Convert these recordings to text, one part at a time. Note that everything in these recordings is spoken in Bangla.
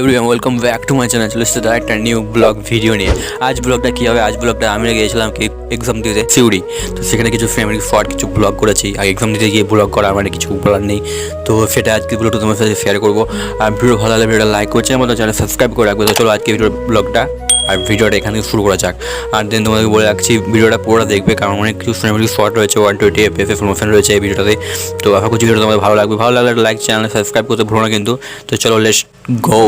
Everyone welcome back to my channel. চলে এসেছে একটা নিউ ব্লগ ভিডিও নিয়ে। আজ ব্লগটা কী হবে, আজ ব্লগটা আমি গিয়েছিলাম কি এক্সাম দিতে সিউড়ি। তো সেখানে কিছু ফ্যামিলি ফ্রড কিছু ব্লগ করেছি, আর এক্সাম দিতে গিয়ে ব্লগ করা আমার কিছু বলার নেই। তো সেটা আজকে ব্লগটা তোমার সাথে শেয়ার করবো। আর ভিডিও ভালো লাগলে ভিডিওটা লাইক করছে, আমাদের চ্যানেল সাবস্ক্রাইব করে রাখবে। তো চলো আজকে ভিডিওর ব্লগটা আর ভিডিওটা এখানে শুরু করা যাক। আর দেন তোমাদেরকে বলে রাখছি ভিডিওটা পুরোটা দেখবে, কারণ অনেক কিছু ফ্যামিলি শর্ট রয়েছে, 120 FPS প্রমোশন রয়েছে এই ভিডিওটাতে। তো আশা করছি ভিডিওটা তোমাদের ভালো লাগবে। ভালো লাগলে লাইক, চ্যানেল সাবস্ক্রাইব করতে ভুলো না কিন্তু। তো চলো লেটস গো।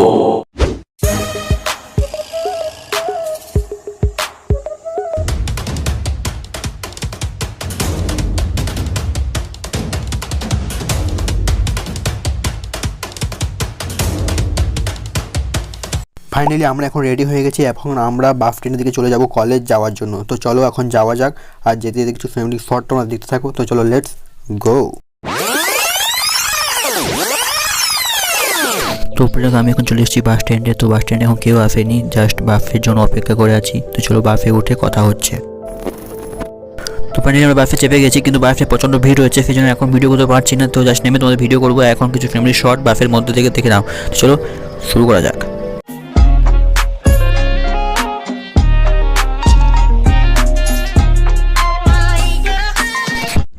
ফাইনালি আমরা এখন রেডি হয়ে গেছি। এখন আমরা বাস স্ট্যান্ডের দিকে চলে যাব কলেজ যাওয়ার জন্য। তো চলো এখন যাওয়া যাক। আর যেতে যেতে কিছু ফ্যামিলি শর্ট তোমরা দেখতে থাকো। তো চলো লেটস গো। তো আমি এখন চলে এসেছি বাস স্ট্যান্ডে। তো বাস স্ট্যান্ডে এখন কেউ আসেনি, জাস্ট বাসের জন্য অপেক্ষা করে আছি। তো চলো বাসে উঠে কথা হচ্ছে। তো ফাইনালি আমরা বাসে চেপে গেছি, কিন্তু বাসে প্রচণ্ড ভিড় হয়েছে, সেই জন্য এখন ভিডিও করতে পারছি না। তো জাস্ট নেমে তোমাদের ভিডিও করবো। এখন কিছু ফ্যামিলি শর্ট বাসের মধ্যে থেকে দেখে নাও। তো চলো শুরু করা যাক।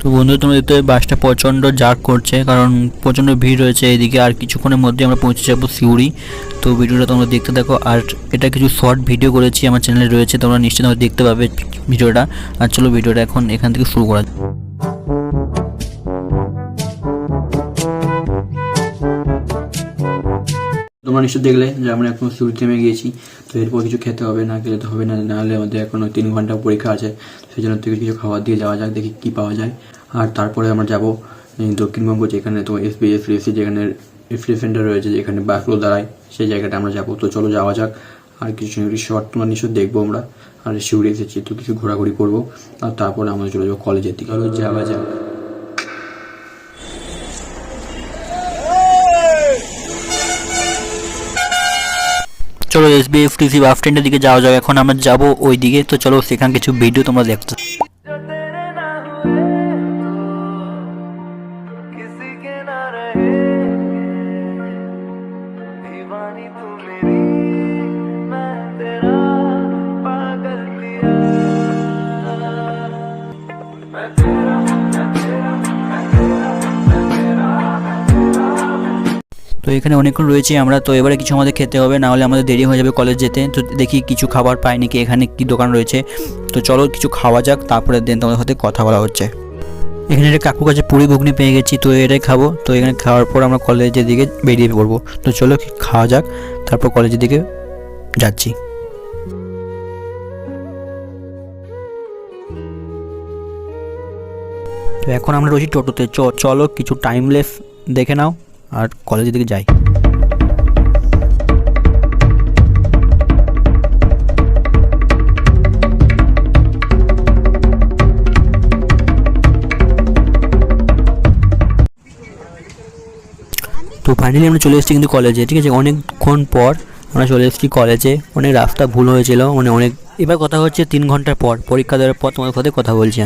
তো বন্ধু তোমরা দেখতে বাসটা প্রচণ্ড জার্ক করছে, কারণ প্রচণ্ড ভিড় রয়েছে এদিকে। আর কিছুক্ষণের মধ্যে আমরা পৌঁছে যাবো সিউড়ি। তো ভিডিওটা তোমরা দেখতে থাকো। আর এটা কিছু শর্ট ভিডিও করেছি, আমার চ্যানেলে রয়েছে, তোমরা নিশ্চয়ই তোমরা দেখতে পাবে ভিডিওটা। আর চলো ভিডিওটা এখন এখান থেকে শুরু করা। তোমরা নিশ্চয় দেখলে যে আমরা এখন সিউড়িতে নেমে গিয়েছি। তো এরপর কিছু খেতে হবে, না খেলে তো হবে না, নাহলে আমাদের এখনও 3 ঘন্টা পরীক্ষা আছে। সেই জন্য থেকে কিছু খাবার দিয়ে যাওয়া যাক, দেখি কী পাওয়া যায়। আর তারপরে আমরা যাবো দক্ষিণবঙ্গ, যেখানে তোমার এসবিএসসি যেখানে রিফ্রেশ সেন্টার রয়েছে, যেখানে বাসগুলো দাঁড়ায়, সেই জায়গাটা আমরা যাবো। তো চলো যাওয়া যাক। আর কিছু শর্ট তোমরা নিশ্চয় দেখবো আমরা। আর সিউড়ি এসেছি, তো কিছু ঘোরাঘুরি করবো। আর তারপরে আমরা চলে যাবো কলেজের দিকে। চলো যাওয়া যাক। চলো এসবিএফটিসি বাস স্ট্যান্ডের দিকে যাওয়া যাক। এখন আমরা যাবো ওই দিকে। তো চলো সেখানে কিছু ভিডিও তোমরা দেখতে। তো এখানে অনেকক্ষণ রয়েছে আমরা। তো এবারে কিছু আমাদের খেতে হবে, না হলে আমাদের দেরি হয়ে যাবে কলেজ যেতে। তো দেখি কিছু খাবার পাই নাকি, এখানে কি দোকান রয়েছে। তো চলো কিছু খাওয়া যাক, তারপরে দেন তোমাদের সাথে কথা বলা হচ্ছে। এখানে একটা কাকুর কাছে পুরি ঘুগনি পেয়ে গেছি, তো এটাই খাবো। তো এখানে খাওয়ার পর আমরা কলেজের দিকে বেরিয়ে পড়বো। তো চলো খাওয়া যাক, তারপর কলেজের দিকে যাচ্ছি। তো এখন আমরা রয়েছি টোটোতে। চলো কিছু টাইমলেস দেখে নাও আর কলেজের দিকে যাই। তো ফাইনালি আমরা চলে এসেছি কিন্তু কলেজে, ঠিক আছে। অনেকক্ষণ পর আমরা চলে এসেছি কলেজে। অনেক রাস্তা ভুল হয়েছিল, অনেক। এবার কথা হচ্ছে 3 ঘন্টার পর, পরীক্ষা দেওয়ার পর তোমাদের সাথে কথা বলছি।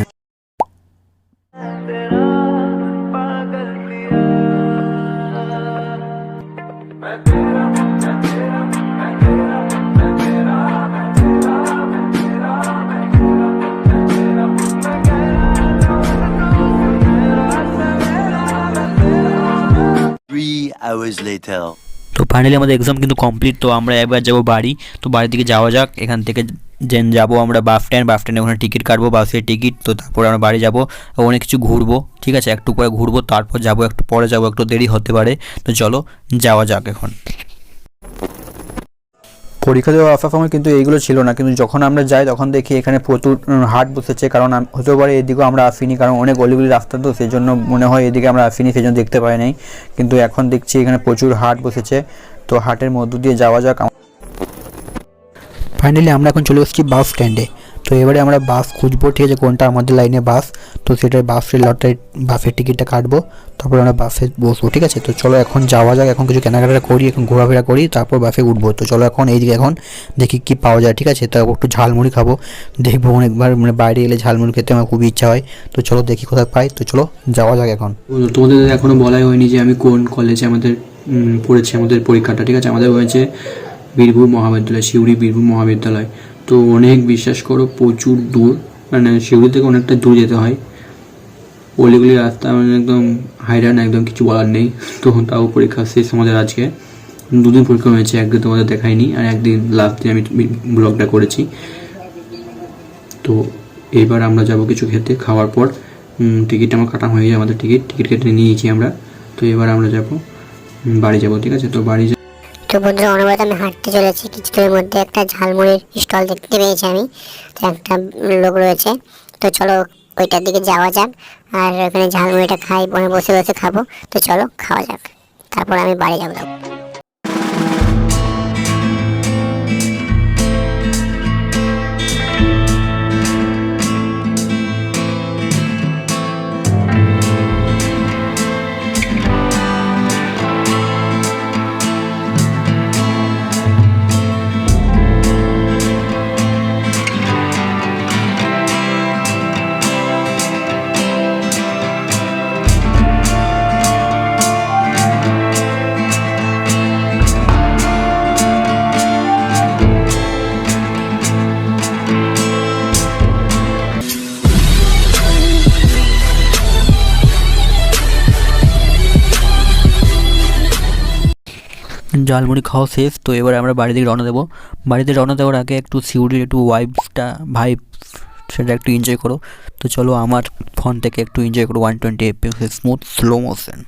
তো ফাইনালি আমাদের এক্সাম কিন্তু কমপ্লিট। তো আমরা একবার যাবো বাড়ি। তো বাড়ির দিকে যাওয়া যাক। এখান থেকে যাবো আমরা বাস স্ট্যান্ডে, ওখানে টিকিট কাটবো, বাসের টিকিট। তো তারপরে আমরা বাড়ি যাবো, অনেক কিছু ঘুরবো, ঠিক আছে। একটু পরে ঘুরবো, তারপর যাবো, একটু পরে যাবো, একটু দেরি হতে পারে। তো চলো যাওয়া যাক এখন। পরীক্ষা দেওয়া আসার সময় কিন্তু এইগুলো ছিল না, কিন্তু যখন আমরা যাই তখন দেখি এখানে প্রচুর হাট বসেছে। কারণ হতে পারে এদিকেও আমরা আসিনি, কারণ অনেক অলিগলি রাস্তা, তো সেই জন্য মনে হয় এদিকে আমরা আসিনি, সেই জন্য দেখতে পাই নাই। কিন্তু এখন দেখছি এখানে প্রচুর হাট বসেছে। তো হাটের মধ্য দিয়ে যাওয়া যাক। ফাইনালি আমরা এখন চলে এসেছি বাস স্ট্যান্ডে। তো এবারে আমরা বাস খুঁজবো, ঠিক আছে, কোনটা আমাদের লাইনে বাস। তো সেটার বাসের টিকিটটা কাটবো, তারপর আমরা বাসে বসবো, ঠিক আছে। তো চলো এখন যাওয়া যাক, এখন কিছু কেনাকাটা করি, এখন ঘোরাফেরা করি, তারপর বাসে উঠবো। তো চলো এখন এইদিকে এখন দেখি কি পাওয়া যায়, ঠিক আছে। তারপর একটু ঝালমুড়ি খাবো, দেখবো অনেকবার মানে বাইরে এলে ঝালমুড়ি খেতে আমার খুবই ইচ্ছা হয়। তো চলো দেখি কোথায় পাই, তো চলো যাওয়া যাক এখন। তোমাদের এখনো বলাই হয়নি যে আমি কোন কলেজে আমাদের পড়েছি আমাদের পরীক্ষাটা, ঠিক আছে। আমাদের হয়েছে বীরভূম মহাবিদ্যালয়, সিউড়ি বীরভূম মহাবিদ্যালয়। তো অনেক বিশ্বাস করো প্রচুর দূর, মানে সিউড়ি থেকে অনেকটা দূর যেতে হয়, অলিগুলি রাস্তা মানে একদম হাইরান, একদম কিছু বলার নেই। তো তাও পরীক্ষা শেষ আমাদের আজকে, 2 দিন পরীক্ষা হয়েছে, একদিন তোমাদের দেখাইনি আর একদিন লাস্ট দিন আমি ব্লগটা করেছি। তো এইবার আমরা যাব কিছু খেতে, খাওয়ার পর টিকিট আমার কাটা হয়ে যায়, আমাদের টিকিট কেটে নিয়েছি আমরা। তো এবার আমরা যাব বাড়ি যাব, ঠিক আছে। তো বাড়ি তো বন্ধুরা অনবরত আমি হাঁটতে চলেছি, কিছুদিনের মধ্যে একটা ঝালমুড়ির স্টল দেখতে পেয়েছি আমি, তো একটা লোক রয়েছে। তো চলো ওইটার দিকে যাওয়া যাক, আর ওখানে ঝালমুড়িটা খাই, বসে বসে খাবো। তো চলো খাওয়া যাক, তারপর আমি বাড়ি যাবো। ঝালমুড়ি খাওয়া শেষ। তো এবার আমরা বাড়ি থেকে রওনা দেবো। বাড়িতে রওনা দেওয়ার আগে একটু সিউড়ির একটু ভাইব সেটা একটু এনজয় করো। তো চলো আমার ফোন থেকে একটু এনজয় করো 120 fps স্মুথ স্লো মোশন।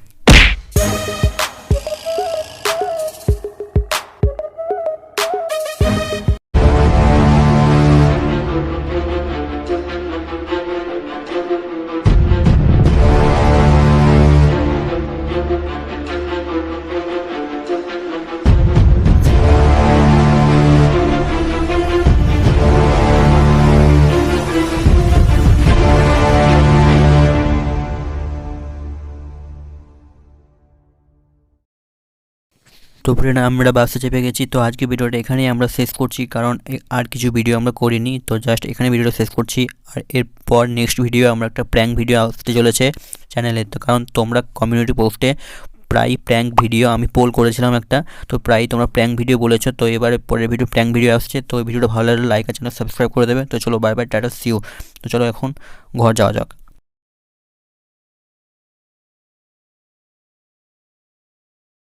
তো ফ্রেন্ড আমরা বাসে চেপে গেছি। তো আজকে ভিডিওটা এখানেই আমরা শেষ করছি, কারণ আর কিছু ভিডিও আমরা করিনি। তো জাস্ট এখানে ভিডিওটা শেষ করছি, আর এরপর নেক্সট ভিডিও আমরা একটা প্র্যাঙ্ক ভিডিও আসতে চলেছে চ্যানেলে। তো কারণ তোমরা কমিউনিটি পোস্টে প্রায় প্র্যাঙ্ক ভিডিও আমি পোল করেছিলাম একটা, তো প্রায় তোমরা প্র্যাঙ্ক ভিডিও বলেছো। তো এবারে পরের ভিডিও প্র্যাঙ্ক ভিডিও আসছে। তো এই ভিডিওটা ভালো লাগলে লাইক আর চ্যানেল সাবস্ক্রাইব করে দেবে। তো চলো বাই বাই, টাটা, সিউ। তো চলো এখন ঘর যাওয়া যাক।